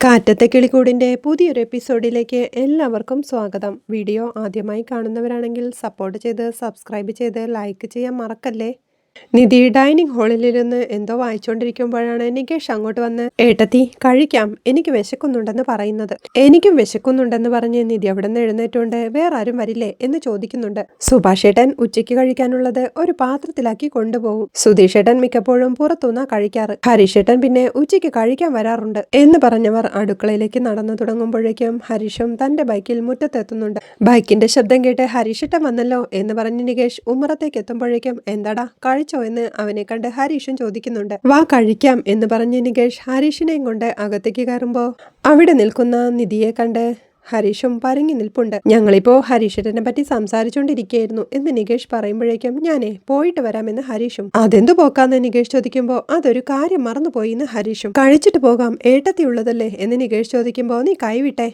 കാറ്റത്തെ കിളിക്കൂടിൻ്റെ പുതിയൊരു എപ്പിസോഡിലേക്ക് എല്ലാവർക്കും സ്വാഗതം. വീഡിയോ ആദ്യമായി കാണുന്നവരാണെങ്കിൽ സപ്പോർട്ട് ചെയ്ത് സബ്സ്ക്രൈബ് ചെയ്ത് ലൈക്ക് ചെയ്യാൻ മറക്കല്ലേ. നിധി ഡൈനിങ് ഹാളിലിരുന്ന് എന്തോ വായിച്ചുകൊണ്ടിരിക്കുമ്പോഴാണ് നികേഷ് അങ്ങോട്ട് വന്ന് ഏട്ടത്തി കഴിക്കാം, എനിക്ക് വിശക്കുന്നുണ്ടെന്ന് പറയുന്നത്. എനിക്കും വിശക്കുന്നുണ്ടെന്ന് പറഞ്ഞ് നിധി അവിടെ നിന്ന് എഴുന്നേറ്റുകൊണ്ട് വേറെ ആരും വരില്ലേ എന്ന് ചോദിക്കുന്നുണ്ട്. സുഭാഷ് ഏട്ടൻ ഉച്ചയ്ക്ക് കഴിക്കാനുള്ളത് ഒരു പാത്രത്തിലാക്കി കൊണ്ടുപോകും. സുധീഷ് ഏട്ടൻ മിക്കപ്പോഴും പുറത്തുനിന്നാ കഴിക്കാറ്. ഹരീഷ് ഏട്ടൻ പിന്നെ ഉച്ചയ്ക്ക് കഴിക്കാൻ വരാറുണ്ട് എന്ന് പറഞ്ഞവർ അടുക്കളയിലേക്ക് നടന്നു തുടങ്ങുമ്പോഴേക്കും ഹരീഷും തന്റെ ബൈക്കിൽ മുറ്റത്തെത്തുന്നുണ്ട്. ബൈക്കിന്റെ ശബ്ദം കേട്ട് ഹരീഷ് ഏട്ടൻ വന്നല്ലോ എന്ന് പറഞ്ഞ് നികേഷ് ഉമ്മറത്തേക്ക് എത്തുമ്പോഴേക്കും എന്താടാ കഴിച്ചോ എന്ന് അവനെ കണ്ട് ഹരീഷും ചോദിക്കുന്നുണ്ട്. വാ കഴിക്കാം എന്ന് പറഞ്ഞ് നികേഷ് ഹരീഷിനെയും കൊണ്ട് അകത്തേക്ക് കയറുമ്പോ അവിടെ നിൽക്കുന്ന നിധിയെ കണ്ട് ഹരീഷും പരങ്ങി നിൽപ്പുണ്ട്. ഞങ്ങളിപ്പോ ഹരീഷനെ പറ്റി സംസാരിച്ചുകൊണ്ടിരിക്കുകയായിരുന്നു എന്ന് നികേഷ് പറയുമ്പോഴേക്കും ഞാനേ പോയിട്ട് വരാമെന്ന് ഹരീഷും. അതെന്തു പോക്കാന്ന് നികേഷ് ചോദിക്കുമ്പോ അതൊരു കാര്യം മറന്നുപോയി എന്ന് ഹരീഷും. കഴിച്ചിട്ട് പോകാം, ഏട്ടത്തിയുള്ളതല്ലേ എന്ന് നികേഷ് ചോദിക്കുമ്പോ നീ കൈവിട്ടെ,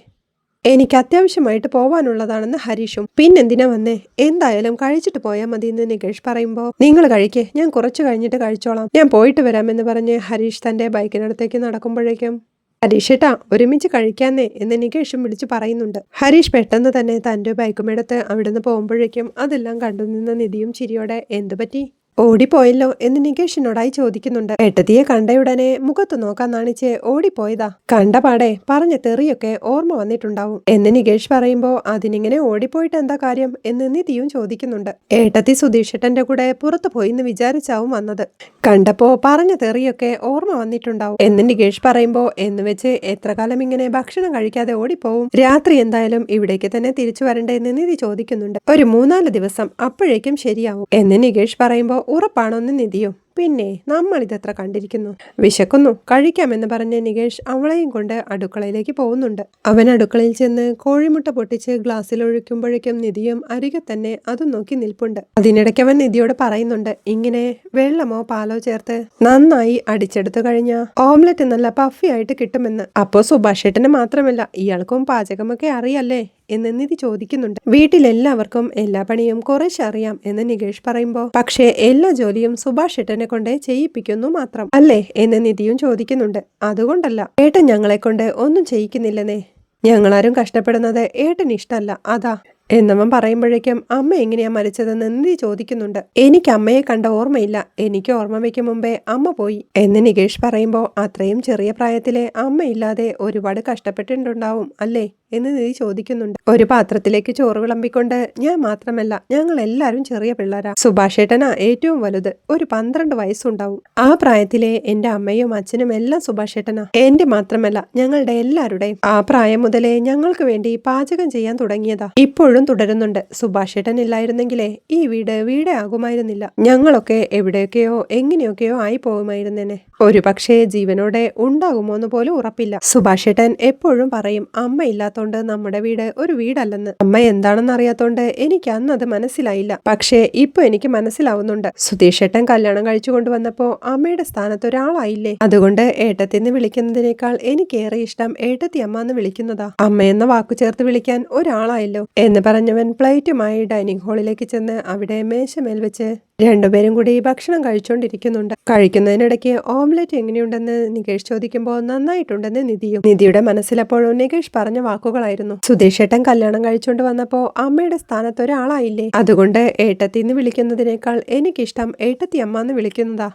എനിക്ക് അത്യാവശ്യമായിട്ട് പോവാനുള്ളതാണെന്ന് ഹരീഷും. പിന്നെന്തിനാ വന്നേ, എന്തായാലും കഴിച്ചിട്ട് പോയാൽ മതി എന്ന് നികേഷ് പറയുമ്പോ നിങ്ങൾ കഴിക്കേ, ഞാൻ കുറച്ച് കഴിഞ്ഞിട്ട് കഴിച്ചോളാം, ഞാൻ പോയിട്ട് വരാമെന്ന് പറഞ്ഞ് ഹരീഷ് തന്റെ ബൈക്കിനടുത്തേക്ക് നടക്കുമ്പോഴേക്കും ഹരീഷ് ഏട്ടാ ഒരുമിച്ച് കഴിക്കാന്നേ എന്ന് നികേഷും വിളിച്ചു പറയുന്നുണ്ട്. ഹരീഷ് പെട്ടെന്ന് തന്നെ തന്റെ ബൈക്കുമെടുത്ത് അവിടുന്ന് പോകുമ്പോഴേക്കും അതെല്ലാം കണ്ടുനിന്ന നിധിയും ചിരിയോടെ എന്തു പറ്റി, ഓടിപ്പോയല്ലോ എന്ന് നികേഷിനോടായി ചോദിക്കുന്നുണ്ട്. ഏട്ടത്തിയെ കണ്ടയുടനെ മുഖത്ത് നോക്കാൻ നാണിച്ച് ഓടിപ്പോയതാ, കണ്ടപാടെ പറഞ്ഞ തെറിയൊക്കെ ഓർമ്മ വന്നിട്ടുണ്ടാവും എന്ന് നികേഷ് പറയുമ്പോ അതിനിങ്ങനെ ഓടിപ്പോയിട്ട് എന്താ കാര്യം എന്ന് നിധിയും ചോദിക്കുന്നുണ്ട്. ഏട്ടത്തി സുധീഷേട്ടന്റെ കൂടെ പുറത്തു പോയിന്ന് വിചാരിച്ചാവും വന്നത്, കണ്ടപ്പോ പറഞ്ഞ തെറിയൊക്കെ ഓർമ്മ വന്നിട്ടുണ്ടാവും എന്ന് നികേഷ് പറയുമ്പോ എന്ന് വെച്ച് എത്ര കാലം ഇങ്ങനെ ഭക്ഷണം കഴിക്കാതെ ഓടിപ്പോവും, രാത്രി എന്തായാലും ഇവിടേക്ക് തന്നെ തിരിച്ചു വരണ്ടേ എന്ന് നിധി ചോദിക്കുന്നുണ്ട്. ഒരു 3-4 ദിവസം, അപ്പോഴേക്കും ശരിയാവും എന്ന് നികേഷ് പറയുമ്പോ ഉറപ്പാണോന്ന് നിധിയോ. പിന്നെ നമ്മളിതെത്ര കണ്ടിരിക്കുന്നു, വിശക്കുന്നു കഴിക്കാമെന്ന് പറഞ്ഞ് നികേഷ് അവളെയും കൊണ്ട് അടുക്കളയിലേക്ക് പോകുന്നുണ്ട്. അവൻ അടുക്കളയിൽ ചെന്ന് കോഴിമുട്ട പൊട്ടിച്ച് ഗ്ലാസ്സിൽ ഒഴിക്കുമ്പോഴേക്കും നിധിയും അരികെ തന്നെ അതും നോക്കി നിൽപ്പുണ്ട്. അതിനിടയ്ക്ക് അവൻ നിധിയോട് പറയുന്നുണ്ട്, ഇങ്ങനെ വെള്ളമോ പാലോ ചേർത്ത് നന്നായി അടിച്ചെടുത്തു കഴിഞ്ഞാൽ ഓംലെറ്റ് നല്ല പഫി ആയിട്ട് കിട്ടുമെന്ന്. അപ്പോ സുഭാഷ് ഏട്ടന് മാത്രമല്ല ഇയാൾക്കും പാചകമൊക്കെ അറിയല്ലേ എന്ന് നിധി ചോദിക്കുന്നുണ്ട്. വീട്ടിലെല്ലാവർക്കും എല്ലാ പണിയും കുറേശ്ശെ അറിയാം എന്ന് നികേഷ് പറയുമ്പോ പക്ഷേ എല്ലാ ജോലിയും സുഭാഷ് ഏട്ടനെ കൊണ്ട് ചെയ്യിപ്പിക്കുന്നു മാത്രം അല്ലേ എന്ന് നിധിയും ചോദിക്കുന്നുണ്ട്. അതുകൊണ്ടല്ല, ഏട്ടൻ ഞങ്ങളെ കൊണ്ട് ഒന്നും ചെയ്യിക്കുന്നില്ലെന്നേ, ഞങ്ങളാരും കഷ്ടപ്പെടുന്നത് ഏട്ടന് ഇഷ്ടമല്ല അതാ എന്നവൻ പറയുമ്പോഴേക്കും അമ്മ എങ്ങനെയാ മരിച്ചതെന്ന് നിധി ചോദിക്കുന്നുണ്ട്. എനിക്ക് അമ്മയെ കണ്ട ഓർമ്മയില്ല, എനിക്ക് ഓർമ്മ വയ്ക്കും മുമ്പേ അമ്മ പോയി എന്ന് നികേഷ് പറയുമ്പോ അത്രയും ചെറിയ പ്രായത്തിലെ അമ്മയില്ലാതെ ഒരുപാട് കഷ്ടപ്പെട്ടിട്ടുണ്ടാവും അല്ലേ എന്ന് നിധി ചോദിക്കുന്നുണ്ട്. ഒരു പാത്രത്തിലേക്ക് ചോറ് വിളമ്പിക്കൊണ്ട് ഞാൻ മാത്രമല്ല ഞങ്ങൾ എല്ലാവരും ചെറിയ പിള്ളേരാ, സുഭാഷ് ഏട്ടനാ ഏറ്റവും വലുത്, ഒരു 12 വയസ്സുണ്ടാവും. ആ പ്രായത്തിലെ എന്റെ അമ്മയും അച്ഛനും എല്ലാം സുഭാഷ് ഏട്ടനാ, എന്റെ മാത്രമല്ല ഞങ്ങളുടെ എല്ലാവരുടെയും. ആ പ്രായം മുതലേ ഞങ്ങൾക്ക് വേണ്ടി പാചകം ചെയ്യാൻ തുടങ്ങിയതാ, ഇപ്പോഴും തുടരുന്നുണ്ട്. സുഭാഷ് ഏട്ടൻ ഇല്ലായിരുന്നെങ്കിലേ ഈ വീടേ ആകുമായിരുന്നില്ല, ഞങ്ങളൊക്കെ എവിടെയൊക്കെയോ എങ്ങനെയൊക്കെയോ ആയി പോകുമായിരുന്നേനെ, ഒരു പക്ഷേ ജീവനോടെ ഉണ്ടാകുമോന്ന് പോലും ഉറപ്പില്ല. സുഭാഷ് ഏട്ടൻ എപ്പോഴും പറയും അമ്മ ഇല്ലാത്തോണ്ട് നമ്മുടെ വീട് ഒരു വീടല്ലെന്ന്. അമ്മ എന്താണെന്ന് അറിയാത്തോണ്ട് എനിക്ക് അന്ന് അത് മനസ്സിലായില്ല, പക്ഷേ ഇപ്പൊ എനിക്ക് മനസ്സിലാവുന്നുണ്ട്. സുധീഷ് ഏട്ടൻ കല്യാണം കഴിച്ചു കൊണ്ടുവന്നപ്പോ അമ്മയുടെ സ്ഥാനത്ത് ഒരാളായില്ലേ, അതുകൊണ്ട് ഏട്ടത്തിന്ന് വിളിക്കുന്നതിനേക്കാൾ എനിക്കേറെ ഇഷ്ടം ഏട്ടത്തി അമ്മ എന്ന് വിളിക്കുന്നതാ. അമ്മയെന്ന വാക്കു ചേർത്ത് വിളിക്കാൻ ഒരാളായല്ലോ എന്ന് പറഞ്ഞവൻ പ്ലേറ്റുമായി ഡൈനിങ് ഹാളിലേക്ക് ചെന്ന് അവിടെ മേശമേൽ വെച്ച് രണ്ടുപേരും കൂടി ഭക്ഷണം കഴിച്ചുകൊണ്ടിരിക്കുന്നുണ്ട്. കഴിക്കുന്നതിനിടയ്ക്ക് ഓംലെറ്റ് എങ്ങനെയുണ്ടെന്ന് നികേഷ് ചോദിക്കുമ്പോൾ നന്നായിട്ടുണ്ടെന്ന് നിധിയും. നിധിയുടെ മനസ്സിലപ്പോഴും നികേഷ് പറഞ്ഞ വാക്കുകളായിരുന്നു. സുധീഷ് ഏട്ടൻ കല്യാണം കഴിച്ചുകൊണ്ട് വന്നപ്പോ അമ്മയുടെ സ്ഥാനത്ത് ഒരാളായില്ലേ, അതുകൊണ്ട് ഏട്ടത്തിന്ന് വിളിക്കുന്നതിനേക്കാൾ എനിക്കിഷ്ടം ഏട്ടത്തി അമ്മ എന്ന് വിളിക്കുന്നതാ,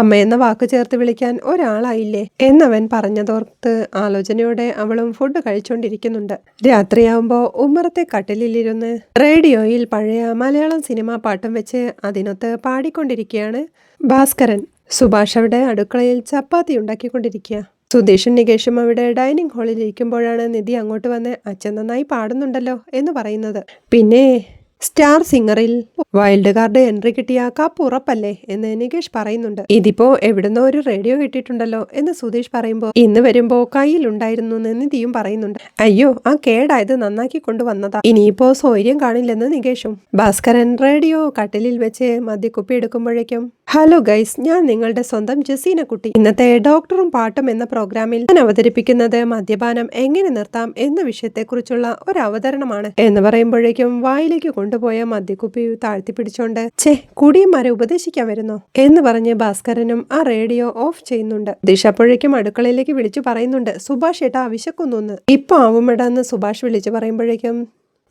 അമ്മയെന്ന വാക്ക് ചേർത്ത് വിളിക്കാൻ ഒരാളായില്ലേ എന്നവൻ പറഞ്ഞതോർത്ത് ആലോചനയോടെ അവളും ഫുഡ് കഴിച്ചുകൊണ്ടിരിക്കുന്നുണ്ട്. രാത്രിയാവുമ്പോ ഉമ്മറത്തെ കട്ടിലിരുന്ന് റേഡിയോയിൽ പഴയ മലയാളം സിനിമാ പാട്ടും വെച്ച് അതിനൊത്ത് പാടിക്കൊണ്ടിരിക്കുകയാണ് ഭാസ്കരൻ. സുഭാഷ് അവിടെ അടുക്കളയിൽ ചപ്പാത്തി ഉണ്ടാക്കിക്കൊണ്ടിരിക്കുക. സുധീഷും നികേഷും അവിടെ ഡൈനിങ് ഹാളിൽ ഇരിക്കുമ്പോഴാണ് നിധി അങ്ങോട്ട് വന്ന് അച്ഛൻ നന്നായി പാടുന്നുണ്ടല്ലോ എന്ന് പറയുന്നത്. പിന്നെ സ്റ്റാർ സിംഗറിൽ വൈൽഡ് കാർഡ് എൻട്രി കിട്ടിയ കപ്പ് ഉറപ്പല്ലേ എന്ന് നികേഷ് പറയുന്നുണ്ട്. ഇതിപ്പോ എവിടുന്നോ ഒരു റേഡിയോ കിട്ടിയിട്ടുണ്ടല്ലോ എന്ന് സുധീഷ് പറയുമ്പോ ഇന്ന് വരുമ്പോ കയ്യിലുണ്ടായിരുന്നു എന്ന് നിധിയും പറയുന്നുണ്ട്. അയ്യോ ആ കേടായത് നന്നാക്കി കൊണ്ടുവന്നതാ, ഇനിയിപ്പോ സൗര്യം കാണില്ലെന്ന് നികേഷും. ഭാസ്കരൻ റേഡിയോ കട്ടിലിൽ വെച്ച് മദ്യക്കുപ്പി എടുക്കുമ്പോഴേക്കും ഹലോ ഗൈസ്, ഞാൻ നിങ്ങളുടെ സ്വന്തം ജസീന കുട്ടി. ഇന്നത്തെ ഡോക്ടറും പാട്ടും എന്ന പ്രോഗ്രാമിൽ ഞാൻ അവതരിപ്പിക്കുന്നത് മദ്യപാനം എങ്ങനെ നിർത്താം എന്ന വിഷയത്തെക്കുറിച്ചുള്ള ഒരു അവതരണമാണ് എന്ന് പറയുമ്പോഴേക്കും വായിലേക്ക് കൊണ്ടുപോയ മദ്യക്കുപ്പി താഴ്ത്തി ഉയർത്തിപ്പിടിച്ചോണ്ട് കുടിയന്മാരെ ഉപദേശിക്കാൻ വരുന്നോ എന്ന് പറഞ്ഞ് ഭാസ്കരനും ആ റേഡിയോ ഓഫ് ചെയ്യുന്നുണ്ട്. ദിശ അപ്പോഴേക്കും അടുക്കളയിലേക്ക് വിളിച്ചു പറയുന്നുണ്ട്, സുഭാഷ് ഏട്ടാ വിശക്കുന്നു. ഇപ്പൊ ആവുമെടാന്ന് സുഭാഷ് വിളിച്ചു പറയുമ്പോഴേക്കും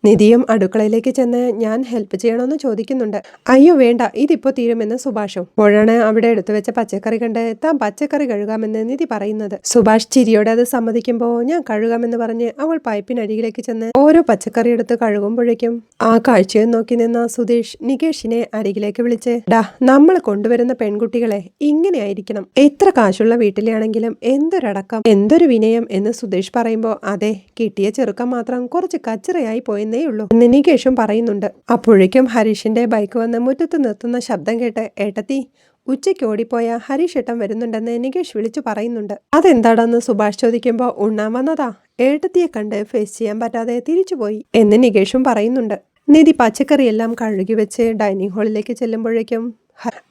നിധിയും അടുക്കളയിലേക്ക് ചെന്ന് ഞാൻ ഹെൽപ്പ് ചെയ്യണമെന്ന് ചോദിക്കുന്നുണ്ട്. അയ്യോ വേണ്ട, ഇതിപ്പോ തീരുമെന്ന് സുഭാഷും. അപ്പോഴാണ് അവിടെ എടുത്തു വെച്ച പച്ചക്കറി കണ്ട് താൻ പച്ചക്കറി കഴുകാമെന്ന് നിധി പറയുന്നത്. സുഭാഷ് ചിരിയോടെ അത് സമ്മതിക്കുമ്പോ ഞാൻ കഴുകാമെന്ന് പറഞ്ഞ് അവൾ പൈപ്പിനരികിലേക്ക് ചെന്ന് ഓരോ പച്ചക്കറി എടുത്ത് കഴുകുമ്പോഴേക്കും ആ കാഴ്ചയും നോക്കി നിന്ന സുധീഷ് നികേഷിനെ അരികിലേക്ക് വിളിച്ച്, ഡാ നമ്മൾ കൊണ്ടുവരുന്ന പെൺകുട്ടികളെ ഇങ്ങനെ ആയിരിക്കണം. എത്ര കാശുള്ള വീട്ടിലാണെങ്കിലും എന്തൊരടക്കം, എന്തൊരു വിനയം എന്ന് സുധീഷ് പറയുമ്പോ അതെ, കിട്ടിയ ചെറുക്കം മാത്രം കുറച്ച് കച്ചറയായി പോയെന്നേ ഉള്ളൂ എന്ന് നികേഷും പറയുന്നുണ്ട്. അപ്പോഴേക്കും ഹരീഷിന്റെ ബൈക്ക് വന്ന് മുറ്റത്ത് നിർത്തുന്ന ശബ്ദം കേട്ട് ഏട്ടത്തി, ഉച്ചയ്ക്ക് ഓടിപ്പോയ ഹരീഷ് ഏട്ടൻ വരുന്നുണ്ടെന്ന് നികേഷ് വിളിച്ചു പറയുന്നുണ്ട്. അതെന്താടാന്ന് സുഭാഷ് ചോദിക്കുമ്പോൾ ഉണ്ണാൻ വന്നതാ, ഏട്ടത്തിയെ കണ്ട് ഫേസ് ചെയ്യാൻ പറ്റാതെ തിരിച്ചുപോയി എന്ന് നികേഷും പറയുന്നുണ്ട്. നിധി പച്ചക്കറിയെല്ലാം കഴുകി വെച്ച് ഡൈനിങ് ഹാളിലേക്ക് ചെല്ലുമ്പോഴേക്കും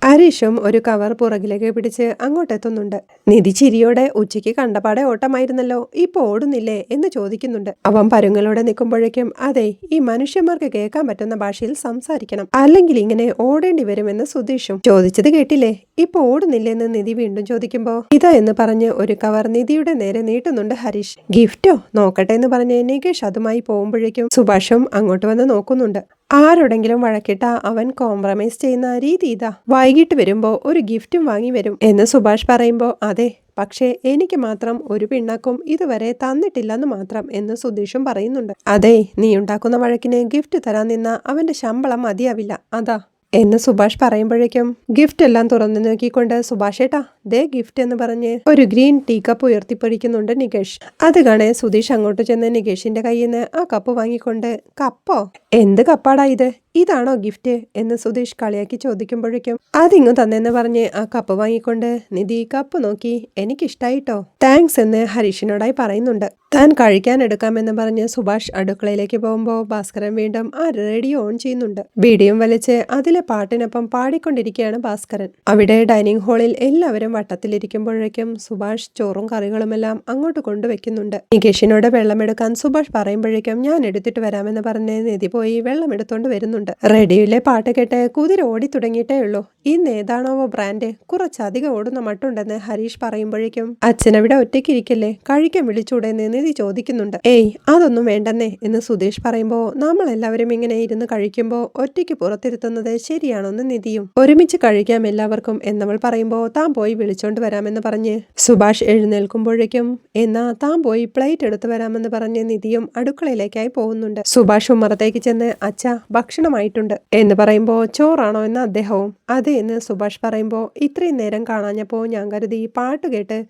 ഹരീഷും ഒരു കവർ പുറകിലേക്ക് പിടിച്ച് അങ്ങോട്ടെത്തുന്നുണ്ട്. നിധി ചിരിയോടെ ഉച്ചയ്ക്ക് കണ്ടപാടെ ഓട്ടമായിരുന്നല്ലോ, ഇപ്പൊ ഓടുന്നില്ലേ എന്ന് ചോദിക്കുന്നുണ്ട്. അവൻ പരുങ്ങളോടെ നിൽക്കുമ്പോഴേക്കും അതെ, ഈ മനുഷ്യന്മാർക്ക് കേൾക്കാൻ പറ്റുന്ന ഭാഷയിൽ സംസാരിക്കണം, അല്ലെങ്കിൽ ഇങ്ങനെ ഓടേണ്ടി വരുമെന്ന് സുധീഷും. ചോദിച്ചത് കേട്ടില്ലേ, ഇപ്പൊ ഓടുന്നില്ലെന്ന് നിധി വീണ്ടും ചോദിക്കുമ്പോ ഇതാ എന്ന് പറഞ്ഞ് ഒരു കവർ നിധിയുടെ നേരെ നീട്ടുന്നുണ്ട് ഹരീഷ്. ഗിഫ്റ്റോ നോക്കട്ടെ എന്ന് പറഞ്ഞ് നികേഷ് അതുമായി പോകുമ്പോഴേക്കും സുഭാഷും അങ്ങോട്ട് വന്ന് നോക്കുന്നുണ്ട്. ആരോടെങ്കിലും വഴക്കിട്ട അവൻ കോംപ്രമൈസ് ചെയ്യുന്ന രീതി ഇതാ, വൈകിട്ട് വരുമ്പോ ഒരു ഗിഫ്റ്റും വാങ്ങി വരും എന്ന് സുഭാഷ് പറയുമ്പോ അതെ, പക്ഷേ എനിക്ക് മാത്രം ഒരു പിണ്ണാക്കും ഇതുവരെ തന്നിട്ടില്ലെന്ന് മാത്രം എന്ന് സുധീഷും പറയുന്നുണ്ട്. അതെ, നീ ഉണ്ടാക്കുന്ന വഴക്കിന് ഗിഫ്റ്റ് തരാൻ നിന്ന അവന്റെ ശമ്പളം മതിയാവില്ല, അതാ എന്ന് സുഭാഷ് പറയുമ്പോഴേക്കും ഗിഫ്റ്റ് എല്ലാം തുറന്നു നോക്കിക്കൊണ്ട് സുഭാഷ് ഏട്ടാ ദേ ഗിഫ്റ്റ് എന്ന് പറഞ്ഞ് ഒരു ഗ്രീൻ ടീ കപ്പ് ഉയർത്തിപ്പിടിക്കുന്നുണ്ട് നികേഷ്. അത് കാണേ സുധീഷ് അങ്ങോട്ട് ചെന്ന് നികേഷിന്റെ കയ്യിൽ നിന്ന് ആ കപ്പ് വാങ്ങിക്കൊണ്ട്, കപ്പോ, എന്ത് കപ്പാടാ ഇത്, ഇതാണോ ഗിഫ്റ്റ് എന്ന് സുധീഷ് കളിയാക്കി ചോദിക്കുമ്പോഴേക്കും അതിങ്ങു തന്നെന്ന് പറഞ്ഞ് ആ കപ്പ് വാങ്ങിക്കൊണ്ട് നിധി കപ്പ് നോക്കി എനിക്കിഷ്ടായിട്ടോ, താങ്ക്സ് എന്ന് ഹരീഷിനോടായി പറയുന്നുണ്ട്. താൻ കഴിക്കാൻ എടുക്കാമെന്ന് പറഞ്ഞ് സുഭാഷ് അടുക്കളയിലേക്ക് പോകുമ്പോൾ ഭാസ്കരൻ വീണ്ടും ആ റേഡിയോ ഓൺ ചെയ്യുന്നുണ്ട്. ബീഡിയും വലിച്ച് അതിലെ പാട്ടിനൊപ്പം പാടിക്കൊണ്ടിരിക്കുകയാണ് ഭാസ്കരൻ. അവിടെ ഡൈനിങ് ഹാളിൽ എല്ലാവരും വട്ടത്തിലിരിക്കുമ്പോഴേക്കും സുഭാഷ് ചോറും കറികളുമെല്ലാം അങ്ങോട്ട് കൊണ്ടുവെക്കുന്നുണ്ട്. നികേഷിനോട് വെള്ളമെടുക്കാൻ സുഭാഷ് പറയുമ്പോഴേക്കും ഞാൻ എടുത്തിട്ട് വരാമെന്ന് പറഞ്ഞ് നിധി പോയി വെള്ളം എടുത്തോണ്ട് വരുന്നുണ്ട്. റേഡിയോയിലെ പാട്ട് കേട്ട് കുതിര ഓടി തുടങ്ങിയിട്ടേ ഉള്ളൂ. ഇന്ന് ഏതാണോവോ ബ്രാൻഡ് കുറച്ചധികം ഓടുന്ന മട്ടുണ്ടെന്ന് ഹരീഷ് പറയുമ്പോഴേക്കും അച്ഛനവിടെ ഒറ്റയ്ക്കിരിക്കല്ലേ, കഴിക്കാൻ വിളിച്ചൂടെ എന്ന് നിധി ചോദിക്കുന്നുണ്ട്. ഏയ് അതൊന്നും വേണ്ടെന്നേ എന്ന് സുധീഷ് പറയുമ്പോ നമ്മളെല്ലാവരും ഇങ്ങനെ ഇരുന്ന് കഴിക്കുമ്പോ ഒറ്റയ്ക്ക് പുറത്തിരുത്തുന്നത് ശരിയാണോന്ന് നിധിയും. ഒരുമിച്ച് കഴിക്കാം എല്ലാവർക്കും എന്നവൾ പറയുമ്പോ താൻ പോയി വിളിച്ചോണ്ട് വരാമെന്ന് പറഞ്ഞ് സുഭാഷ് എഴുന്നേൽക്കുമ്പോഴേക്കും എന്നാ താൻ പോയി പ്ലേറ്റ് എടുത്തു വരാമെന്ന് പറഞ്ഞ് നിധിയും അടുക്കളയിലേക്കായി പോകുന്നുണ്ട്. സുഭാഷ് ഉമ്മറത്തേക്ക് ചെന്ന് അച്ഛാ ഭക്ഷണമായിട്ടുണ്ട് എന്ന് പറയുമ്പോ ചോറാണോ എന്ന് അദ്ദേഹവും അതെ എന്ന് സുഭാഷ് പറയുമ്പോ ഇത്രയും നേരം കാണാഞ്ഞപ്പോ ഞാൻ കരുതി പാട്ട് കേട്ട്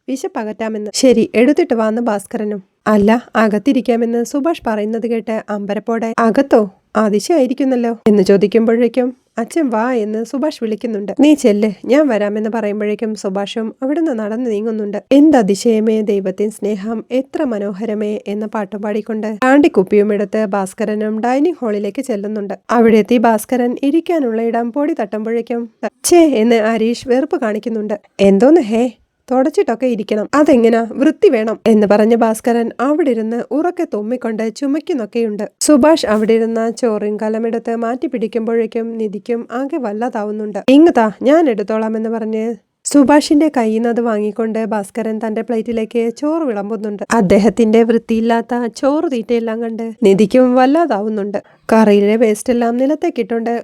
വിശപ്പകറ്റാമെന്ന്. ശരി എടുത്തിട്ട് വാന്ന് ഭാസ്കരനും. അല്ല അകത്തിരിക്കാമെന്ന് സുഭാഷ് പറയുന്നത് കേട്ട് അമ്പരപ്പോടെ അകത്തോ, അതിശയായിരിക്കുന്നല്ലോ എന്ന് ചോദിക്കുമ്പോഴേക്കും അച്ഛൻ വാ എന്ന് സുഭാഷ് വിളിക്കുന്നുണ്ട്. നീ ചെല്ല് ഞാൻ വരാമെന്ന് പറയുമ്പോഴേക്കും സുഭാഷും അവിടുന്ന് നടന്നു നീങ്ങുന്നുണ്ട്. എന്തതിശയമേ ദൈവത്തിൻ സ്നേഹം എത്ര മനോഹരമേ എന്ന പാട്ടും പാടിക്കൊണ്ട് കാണ്ടിക്കുപ്പിയും എടുത്ത് ഭാസ്കരനും ഡൈനിങ് ഹാളിലേക്ക് ചെല്ലുന്നുണ്ട്. അവിടെ എത്തി ഭാസ്കരൻ ഇരിക്കാനുള്ള ഇടം പൊടി തട്ടുമ്പോഴേക്കും എന്ന് ഹരീഷ് വെറുപ്പ് കാണിക്കുന്നുണ്ട്. എന്തോന്ന് ഹേ, തുടച്ചിട്ടൊക്കെ ഇരിക്കണം, അതെങ്ങനാ, വൃത്തി വേണം എന്ന് പറഞ്ഞ ഭാസ്കരൻ അവിടെ ഇരുന്ന് ഉറക്കെ തുമ്മിക്കൊണ്ട് ചുമയ്ക്കുന്നൊക്കെയുണ്ട്. സുഭാഷ് അവിടെ ഇരുന്ന ചോറിൻ കലമെടുത്ത് മാറ്റി പിടിക്കുമ്പോഴേക്കും നിധിക്കും ആകെ വല്ലാതാവുന്നുണ്ട്. ഇങ്ങതാ ഞാൻ എടുത്തോളാം എന്ന് പറഞ്ഞ് സുഭാഷിന്റെ കയ്യിൽ നിന്ന് അത് വാങ്ങിക്കൊണ്ട് ഭാസ്കരൻ തന്റെ പ്ലേറ്റിലേക്ക് ചോറ് വിളമ്പുന്നുണ്ട്. അദ്ദേഹത്തിന്റെ വൃത്തിയില്ലാത്ത ചോറ് തീറ്റയെല്ലാം കണ്ട് നിധിക്കും വല്ലാതാവുന്നുണ്ട്. കറിയിലെ വേസ്റ്റ് എല്ലാം നിലത്തേക്കിട്ടുണ്ട്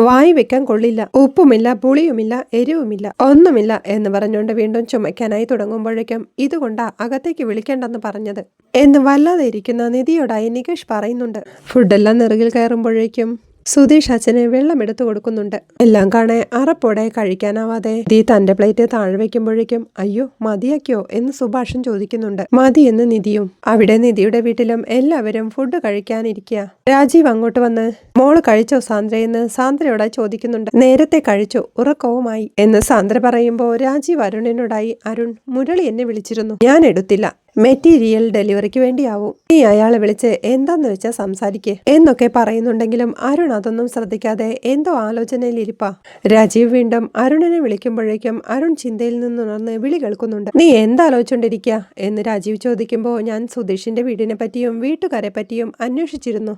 വായി വെക്കാൻ കൊള്ളില്ല, ഉപ്പുമില്ല, പുളിയുമില്ല, എരിവുമില്ല, ഒന്നുമില്ല എന്ന് പറഞ്ഞുകൊണ്ട് വീണ്ടും ചുമയ്ക്കാനായി തുടങ്ങുമ്പോഴേക്കും ഇതുകൊണ്ടാ അകത്തേക്ക് വിളിക്കേണ്ടെന്ന് പറഞ്ഞത് എന്ന് വല്ലാതെ ഇരിക്കുന്ന നിധിയോടായി നികേഷ് പറയുന്നുണ്ട്. ഫുഡെല്ലാം നെറുകിൽ കയറുമ്പോഴേക്കും സുധീഷ് അച്ഛന് വെള്ളം എടുത്തു കൊടുക്കുന്നുണ്ട്. എല്ലാം കാണെ അറപ്പോടെ കഴിക്കാനാവാതെ ദീ തന്റെ പ്ലേറ്റ് താഴെ വയ്ക്കുമ്പോഴേക്കും അയ്യോ മതിയാക്കിയോ എന്ന് സുഭാഷും ചോദിക്കുന്നുണ്ട്. മതി എന്ന് നിധിയും. അവിടെ നിധിയുടെ വീട്ടിലും എല്ലാവരും ഫുഡ് കഴിക്കാനിരിക്കുക. രാജീവ് അങ്ങോട്ട് വന്ന് മോള് കഴിച്ചോ സാന്ദ്രയെന്ന് സാന്ദ്രയോടായി ചോദിക്കുന്നുണ്ട്. നേരത്തെ കഴിച്ചു, ഉറക്കവുമായി എന്ന് സാന്ദ്ര പറയുമ്പോ രാജീവ് അരുണിനോടായി അരുൺ മുരളി എന്നെ വിളിച്ചിരുന്നു, ഞാൻ എടുത്തില്ല മെറ്റീരിയൽ ഡെലിവറിക്ക് വേണ്ടിയാവും. നീ അയാളെ വിളിച്ച് എന്താന്ന് വെച്ചാൽ സംസാരിക്കേ എന്നൊക്കെ പറയുന്നുണ്ടെങ്കിലും അരുൺ അതൊന്നും ശ്രദ്ധിക്കാതെ എന്തോ ആലോചനയിലിരിപ്പാ. രാജീവ് വീണ്ടും അരുണിനെ വിളിക്കുമ്പോഴേക്കും അരുൺ ചിന്തയിൽ നിന്നുണർന്ന് വിളി കേൾക്കുന്നുണ്ട്. നീ എന്താലോചിച്ചോണ്ടിരിക്കുക എന്ന് രാജീവ് ചോദിക്കുമ്പോൾ ഞാൻ സുധീഷിന്റെ വീടിനെ പറ്റിയും വീട്ടുകാരെ പറ്റിയും അന്വേഷിച്ചിരുന്നു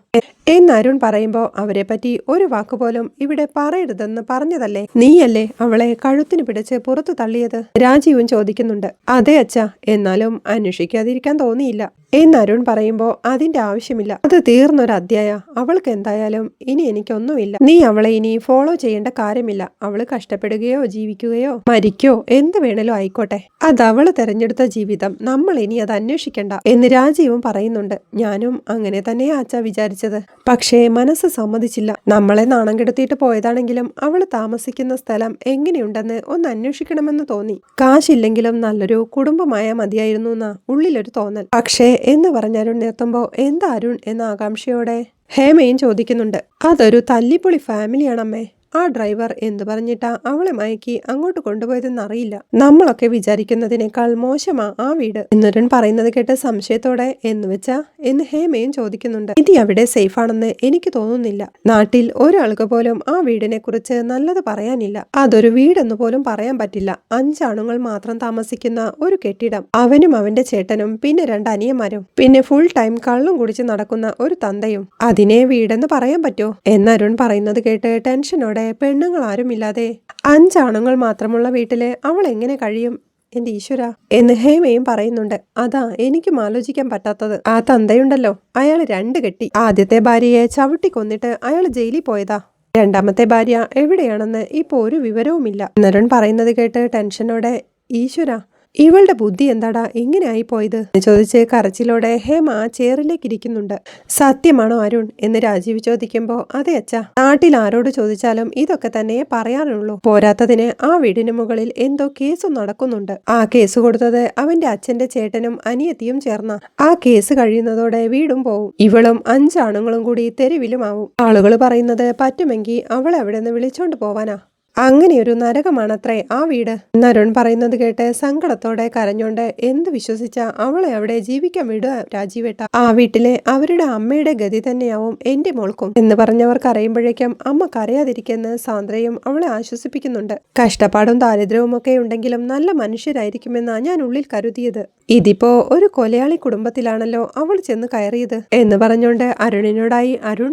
എന്ന് അരുൺ പറയുമ്പോൾ അവരെ പറ്റി ഒരു വാക്കുപോലും ഇവിടെ പറയരുതെന്ന് പറഞ്ഞതല്ലേ, നീയല്ലേ അവളെ കഴുത്തിന് പിടിച്ച് പുറത്തു തള്ളിയത്? രാജീവും ചോദിക്കുന്നുണ്ട്. അതെ അച്ഛാ, എന്നാലും അന്വേഷിക്കാതിരിക്കാൻ തോന്നിയില്ല എന്ന് അരുൺ പറയുമ്പോൾ അതിന്റെ ആവശ്യമില്ല, അത് തീർന്നൊരു അധ്യായ. അവൾക്ക് എന്തായാലും ഇനി എനിക്കൊന്നുമില്ല. നീ അവളെ ഇനി ഫോളോ ചെയ്യേണ്ട കാര്യമില്ല. അവള് കഷ്ടപ്പെടുകയോ ജീവിക്കുകയോ മരിക്കോ എന്ത് വേണേലും ആയിക്കോട്ടെ, അത് അവള് തെരഞ്ഞെടുത്ത ജീവിതം. നമ്മൾ ഇനി അത് അന്വേഷിക്കണ്ട എന്ന് രാജീവും പറയുന്നുണ്ട്. ഞാനും അങ്ങനെ തന്നെയാ അച്ഛാ വിചാരിച്ചത്. പക്ഷേ മനസ്സ് സമ്മതിച്ചില്ല. നമ്മളെ നാണം കെടുത്തിയിട്ട് പോയതാണെങ്കിലും അവള് താമസിക്കുന്ന സ്ഥലം എങ്ങനെയുണ്ടെന്ന് ഒന്ന് അന്വേഷിക്കണമെന്ന് തോന്നി. കാശില്ലെങ്കിലും നല്ലൊരു കുടുംബമായ മതിയായിരുന്നു എന്നാ ഉള്ളിലൊരു തോന്നൽ. പക്ഷേ എന്ന് പറഞ്ഞ അരുൺ നിർത്തുമ്പോൾ എന്താ അരുൺ എന്ന ആകാംക്ഷയോടെ ഹേമയും ചോദിക്കുന്നുണ്ട്. അതൊരു തല്ലിപ്പൊളി ഫാമിലിയാണമ്മേ. ആ ഡ്രൈവർ എന്തു പറഞ്ഞിട്ടാ അവളെ മയക്കി അങ്ങോട്ട് കൊണ്ടുപോയതെന്നറിയില്ല. നമ്മളൊക്കെ വിചാരിക്കുന്നതിനേക്കാൾ മോശമാ ആ വീട് എന്നരുൺ പറയുന്നത് കേട്ട് സംശയത്തോടെ എന്ന് വെച്ചാ എന്ന് ഹേമയും ചോദിക്കുന്നുണ്ട്. ഇത് അവിടെ സേഫ് ആണെന്ന് എനിക്ക് തോന്നുന്നില്ല. നാട്ടിൽ ഒരാൾക്ക് പോലും ആ വീടിനെ കുറിച്ച് നല്ലത് പറയാനില്ല. അതൊരു വീടെന്ന് പോലും പറയാൻ പറ്റില്ല. 5 ആണുങ്ങൾ മാത്രം താമസിക്കുന്ന ഒരു കെട്ടിടം. അവനും അവന്റെ ചേട്ടനും പിന്നെ 2 അനിയന്മാരും പിന്നെ ഫുൾ ടൈം കള്ളും കുടിച്ച് നടക്കുന്ന ഒരു തന്തയും. അതിനെ വീടെന്ന് പറയാൻ പറ്റോ എന്നരുൺ പറയുന്നത് കേട്ട് ടെൻഷനോടെ പെണ്ണുങ്ങൾ ആരുമില്ലാതെ 5 ആണുങ്ങൾ മാത്രമുള്ള വീട്ടില് അവൾ എങ്ങനെ കഴിയും എന്റെ ഈശ്വര എന്ന് ഹേമയും പറയുന്നുണ്ട്. അതാ എനിക്കും ആലോചിക്കാൻ പറ്റാത്തത്. ആ തന്തയുണ്ടല്ലോ, അയാൾ 2 കെട്ടി. ആദ്യത്തെ ഭാര്യയെ ചവിട്ടി കൊന്നിട്ട് അയാൾ ജയിലിൽ പോയതാ. രണ്ടാമത്തെ ഭാര്യ എവിടെയാണെന്ന് ഇപ്പൊ ഒരു വിവരവുമില്ല. എന്നരുൺ പറയുന്നത് കേട്ട് ടെൻഷനോടെ ഈശ്വര ഇവളുടെ ബുദ്ധി എന്താടാ ഇങ്ങനെ ആയി പോയത് എന്ന് ചോദിച്ച് കരച്ചിലോടെ ഹേമ ആ ചെയറിലേക്ക് ഇരിക്കുന്നുണ്ട്. സത്യമാണോ അരുൺ എന്ന് രാജീവ് ചോദിക്കുമ്പോൾ അതെ അച്ഛാ, നാട്ടിൽ ആരോട് ചോദിച്ചാലും ഇതൊക്കെ തന്നെ പറയാനുള്ളൂ. പോരാത്തതിന് ആ വീടിന് മുകളിൽ എന്തോ കേസും നടക്കുന്നുണ്ട്. ആ കേസ് കൊടുത്തത് അവന്റെ അച്ഛന്റെ ചേട്ടനും അനിയത്തിയും ചേർന്ന. ആ കേസ് കഴിയുന്നതോടെ വീടും പോവും. ഇവളും 5 ആണുങ്ങളും കൂടി തെരുവിലുമാവും. ആളുകൾ പറയുന്നത് പറ്റുമെങ്കിൽ അവളെ അവിടെ നിന്ന് വിളിച്ചോണ്ട് പോവാനാ. അങ്ങനെയൊരു നരകമാണത്രേ ആ വീട് എന്നരുൺ പറയുന്നത് കേട്ട് സങ്കടത്തോടെ കരഞ്ഞോണ്ട് എന്ത് വിശ്വസിച്ച അവളെ അവിടെ ജീവിക്കാൻ വിടുക രാജീവേട്ട. ആ വീട്ടിലെ അവരുടെ അമ്മയുടെ ഗതി തന്നെയാവും എന്റെ മോൾക്കും എന്ന് പറഞ്ഞവർക്ക് അറിയുമ്പോഴേക്കും അമ്മ കരയാതിരിക്കെന്ന് സാന്ദ്രയും അവളെ ആശ്വസിപ്പിക്കുന്നുണ്ട്. കഷ്ടപ്പാടും ദാരിദ്ര്യവും ഒക്കെ ഉണ്ടെങ്കിലും നല്ല മനുഷ്യരായിരിക്കുമെന്നാ ഞാൻ ഉള്ളിൽ കരുതിയത്. ഇതിപ്പോ ഒരു കൊലയാളി കുടുംബത്തിലാണല്ലോ അവൾ ചെന്ന് കയറിയത് എന്ന് പറഞ്ഞോണ്ട് അരുണിനോടായി അരുൺ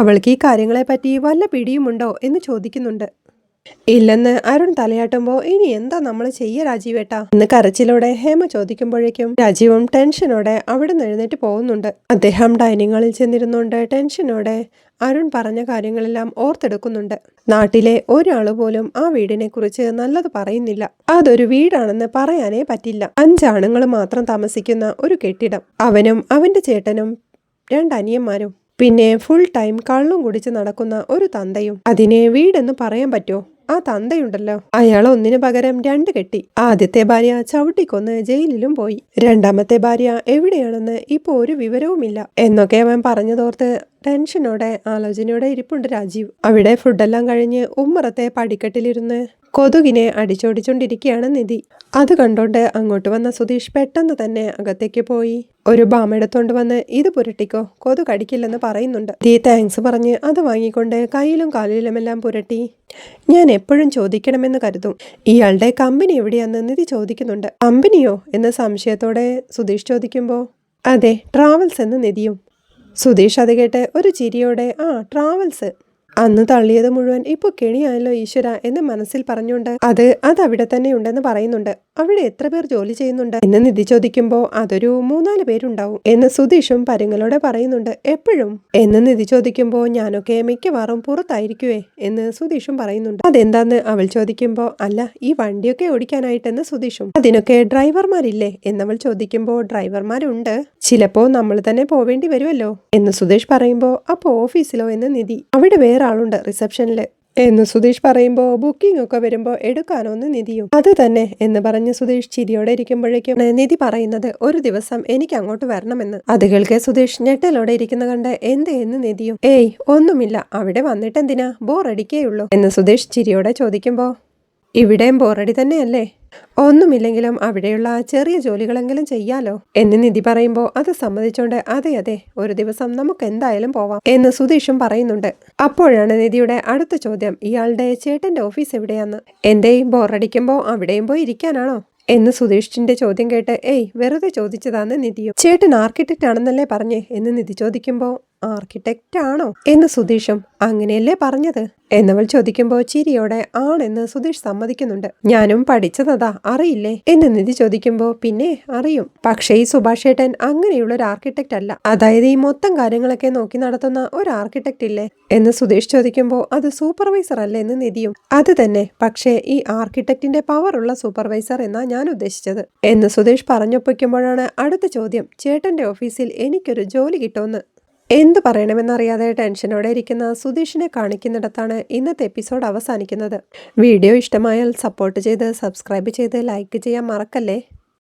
അവൾക്ക് ഈ കാര്യങ്ങളെ പറ്റി വല്ല പിടിയുമുണ്ടോ എന്ന് ചോദിക്കുന്നുണ്ട്. ഇല്ലെന്ന് അരുൺ തലയാട്ടുമ്പോ ഇനി എന്താ നമ്മൾ ചെയ്യ രാജീവേട്ടാ എന്ന് കരച്ചിലോടെ ഹേമ ചോദിക്കുമ്പോഴേക്കും രാജീവും ടെൻഷനോടെ അവിടെ നിന്ന് എഴുന്നേറ്റ് പോകുന്നുണ്ട്. അദ്ദേഹം ഡൈനിങ് ഹാളിൽ ചെന്നിരുന്നുകൊണ്ട് ടെൻഷനോടെ അരുൺ പറഞ്ഞ കാര്യങ്ങളെല്ലാം ഓർത്തെടുക്കുന്നുണ്ട്. നാട്ടിലെ ഒരാള് പോലും ആ വീടിനെ കുറിച്ച് നല്ലത് പറയുന്നില്ല. അതൊരു വീടാണെന്ന് പറയാനേ പറ്റില്ല. 5 ആണുങ്ങൾ മാത്രം താമസിക്കുന്ന ഒരു കെട്ടിടം. അവനും അവന്റെ ചേട്ടനും 2 അനിയന്മാരും പിന്നെ ഫുൾ ടൈം കള്ളും കുടിച്ച് നടക്കുന്ന ഒരു തന്തയും. അതിനെ വീടെന്ന് പറയാൻ പറ്റോ? ആ തന്തയുണ്ടല്ലോ, അയാൾ ഒന്നിനു പകരം 2 കെട്ടി. ആദ്യത്തെ ഭാര്യ ചവിട്ടിക്കൊന്ന് ജയിലിലും പോയി. രണ്ടാമത്തെ ഭാര്യ എവിടെയാണെന്ന് ഇപ്പൊ ഒരു വിവരവുമില്ല എന്നൊക്കെ അവൻ പറഞ്ഞതോർത്ത് ടെൻഷനോടെ ആലോചനയോടെ ഇരിപ്പുണ്ട് രാജീവ്. അവിടെ ഫുഡെല്ലാം കഴിഞ്ഞ് ഉമ്മറത്തെ പടിക്കെട്ടിലിരുന്ന് കൊതുകിനെ അടിച്ചോടിച്ചോണ്ടിരിക്കുകയാണ് നിധി. അത് കണ്ടോണ്ട് അങ്ങോട്ട് വന്ന സുധീഷ് പെട്ടെന്ന് തന്നെ അകത്തേക്ക് പോയി ഒരു ബാം എടുത്തോണ്ട് വന്ന് ഇത് പുരട്ടിക്കോ, കൊതു കടിക്കില്ലെന്ന് പറയുന്നുണ്ട്. നിധി താങ്ക്സ് പറഞ്ഞ് അത് വാങ്ങിക്കൊണ്ട് കയ്യിലും കാലിലുമെല്ലാം പുരട്ടി. ഞാൻ എപ്പോഴും ചോദിക്കണമെന്ന് കരുതും, ഇയാളുടെ കമ്പനി എവിടെയാന്ന് നിധി ചോദിക്കുന്നുണ്ട്. കമ്പനിയോ എന്ന് സംശയത്തോടെ സുധീഷ് ചോദിക്കുമ്പോ അതെ, ട്രാവൽസ് എന്ന് നിധിയും. സുധീഷ് അത് കേട്ട് ഒരു ചിരിയോടെ ആ ട്രാവൽസ്, അന്ന് തള്ളിയത് മുഴുവൻ ഇപ്പൊ കെണിയായല്ലോ ഈശ്വര എന്ന് മനസ്സിൽ പറഞ്ഞുകൊണ്ട് അത് അവിടെ തന്നെ ഉണ്ടെന്ന് പറയുന്നുണ്ട്. അവിടെ എത്ര പേർ ജോലി ചെയ്യുന്നുണ്ട് എന്ന് നിധി ചോദിക്കുമ്പോ അതൊരു 3-4 പേരുണ്ടാവും എന്ന് സുധീഷും പരുങ്ങളോടെ പറയുന്നുണ്ട്. എപ്പോഴും എന്ന് നിധി ചോദിക്കുമ്പോ ഞാനൊക്കെ മിക്കവാറും പുറത്തായിരിക്കുവേ എന്ന് സുധീഷും പറയുന്നുണ്ട്. അതെന്താന്ന് അവൾ ചോദിക്കുമ്പോ അല്ല ഈ വണ്ടിയൊക്കെ ഓടിക്കാനായിട്ടെന്ന് സുധീഷും. അതിനൊക്കെ ഡ്രൈവർമാരില്ലേ എന്നവൾ ചോദിക്കുമ്പോ ഡ്രൈവർമാരുണ്ട്, ചിലപ്പോ നമ്മൾ തന്നെ പോവേണ്ടി വരുമല്ലോ എന്ന് സുധീഷ് പറയുമ്പോ അപ്പോ ഓഫീസിലോ എന്ന് നിധി. അവിടെ വേറെ ആളുണ്ട് റിസപ്ഷനില് എന്ന് സുധീഷ് പറയുമ്പോ ബുക്കിംഗ് ഒക്കെ വരുമ്പോ എടുക്കാനോന്ന് നിധിയും. അത് തന്നെ എന്ന് പറഞ്ഞ് സുധീഷ് ചിരിയോടെ ഇരിക്കുമ്പോഴേക്കും നിധി പറയുന്നത് ഒരു ദിവസം എനിക്ക് അങ്ങോട്ട് വരണമെന്ന്. അത് കേൾക്കെ സുധീഷ് ഞെട്ടലോടെ ഇരിക്കുന്ന കണ്ട് എന്ത് എന്ന് നിധിയും. ഏയ് ഒന്നുമില്ല, അവിടെ വന്നിട്ടെന്തിനാ, ബോറടിക്കേയുള്ളൂ എന്ന് സുധീഷ് ചിരിയോടെ ചോദിക്കുമ്പോ ഇവിടെയും ബോറടി തന്നെയല്ലേ? ഒന്നുമില്ലെങ്കിലും അവിടെയുള്ള ചെറിയ ജോലികളെങ്കിലും ചെയ്യാലോ എന്ന് നിധി പറയുമ്പോൾ അത് സമ്മതിച്ചോണ്ട് അതെ അതെ, ഒരു ദിവസം നമുക്ക് എന്തായാലും പോവാം എന്ന് സുധീഷും പറയുന്നുണ്ട്. അപ്പോഴാണ് നിധിയുടെ അടുത്ത ചോദ്യം, ഇയാളുടെ ചേട്ടന്റെ ഓഫീസ് എവിടെയാന്ന്? എന്തേ, ബോറടിക്കുമ്പോ അവിടെയും പോയി ഇരിക്കാനാണോ എന്ന് സുധീഷിന്റെ ചോദ്യം കേട്ട് ഏയ് വെറുതെ ചോദിച്ചതാന്ന് നിധിയും. ചേട്ടൻ ആർക്കിടെക്റ്റ് ആണെന്നല്ലേ പറഞ്ഞേ എന്ന് നിധി ചോദിക്കുമ്പോ ആർക്കിടെക്റ്റ് ആണോ എന്ന് സുധീഷും. അങ്ങനെയല്ലേ പറഞ്ഞത് എന്നവൾ ചോദിക്കുമ്പോൾ ചിരിയോടെ ആണെന്ന് സുധീഷ് സമ്മതിക്കുന്നുണ്ട്. ഞാനും പഠിച്ചതാ, അറിയില്ലേ എന്ന് നിധി ചോദിക്കുമ്പോൾ പിന്നെ അറിയും, പക്ഷേ ഈ സുഭാഷ് ഏട്ടൻ അങ്ങനെയുള്ള ഒരു ആർക്കിടെക്റ്റ് അല്ല. അതായത് ഈ മൊത്തം കാര്യങ്ങളൊക്കെ നോക്കി നടത്തുന്ന ഒരു ആർക്കിടെക്റ്റ് ഇല്ലേ എന്ന് സുധീഷ് ചോദിക്കുമ്പോൾ അത് സൂപ്പർവൈസർ അല്ലേ എന്ന് നിധിയും. അത് തന്നെ, പക്ഷേ ഈ ആർക്കിടെക്റ്റിന്റെ പവർ ഉള്ള സൂപ്പർവൈസർ എന്നാ ഞാൻ ഉദ്ദേശിച്ചത് എന്ന് സുധീഷ് പറഞ്ഞൊപ്പിക്കുമ്പോഴാണ് അടുത്ത ചോദ്യം, ചേട്ടന്റെ ഓഫീസിൽ എനിക്കൊരു ജോലി കിട്ടുമെന്ന്. എന്തു പറയണമെന്നറിയാതെ ടെൻഷനോടെ ഇരിക്കുന്ന സുധീഷിനെ കാണിക്കുന്നിടത്താണ് ഇന്നത്തെ എപ്പിസോഡ് അവസാനിക്കുന്നത്. വീഡിയോ ഇഷ്ടമായാൽ സപ്പോർട്ട് ചെയ്ത് സബ്സ്ക്രൈബ് ചെയ്ത് ലൈക്ക് ചെയ്യാൻ മറക്കല്ലേ.